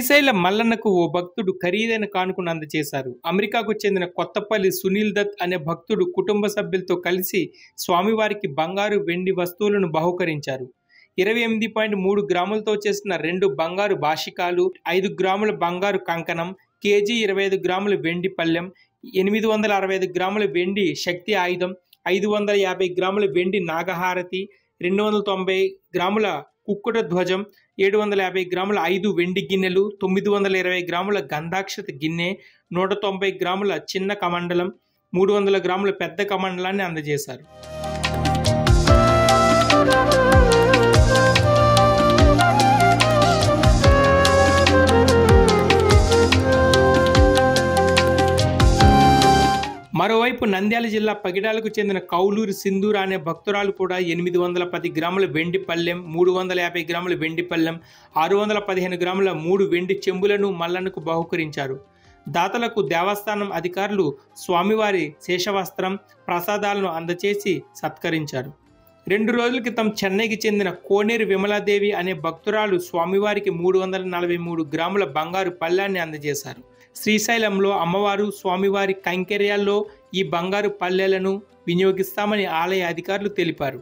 శ్రీశైలం మల్లన్నకు ఓ భక్తుడు ఖరీదైన కానుకను అందజేశారు. అమెరికాకు చెందిన కొత్తపల్లి సునీల్ దత్ అనే భక్తుడు కుటుంబ సభ్యులతో కలిసి స్వామివారికి బంగారు, వెండి వస్తువులను బహూకరించారు. 28.3 గ్రాములతో చేసిన 2 బంగారు బాషికాలు, 5 గ్రాముల బంగారు కంకణం, కేజీ 25 గ్రాముల వెండి పళ్ళెం, 865 గ్రాముల వెండి శక్తి ఆయుధం, 550 గ్రాముల వెండి నాగహారతి, 290 గ్రాముల కుక్కుట ధ్వజం, 750 గ్రాముల 5 వెండి గిన్నెలు, 920 గ్రాముల గంధాక్షత గిన్నె, 190 గ్రాముల చిన్న కమండలం, 300 గ్రాముల పెద్ద కమండలాన్ని అందజేశారు. మరోవైపు నంద్యాల జిల్లా పగిడాలకు చెందిన కౌలూరి సింధూర అనే భక్తురాలు కూడా 810 గ్రాముల వెండి పళ్ళెం, 350 గ్రాముల వెండి పళ్ళెం, 615 గ్రాముల 3 వెండి చెంబులను మల్లన్నకు బహూకరించారు. దాతలకు దేవస్థానం అధికారులు స్వామివారి శేషవస్త్రం, ప్రసాదాలను అందచేసి సత్కరించారు. 2 రోజుల క్రితం చెన్నైకి చెందిన కోనేరు విమలాదేవి అనే భక్తురాలు స్వామివారికి 343 గ్రాముల బంగారు పళ్ళాన్ని అందజేశారు. శ్రీశైలంలో అమ్మవారు, స్వామివారి కైంకర్యాల్లో ఈ బంగారు పళ్ళెలను వినియోగిస్తామని ఆలయ అధికారులు తెలిపారు.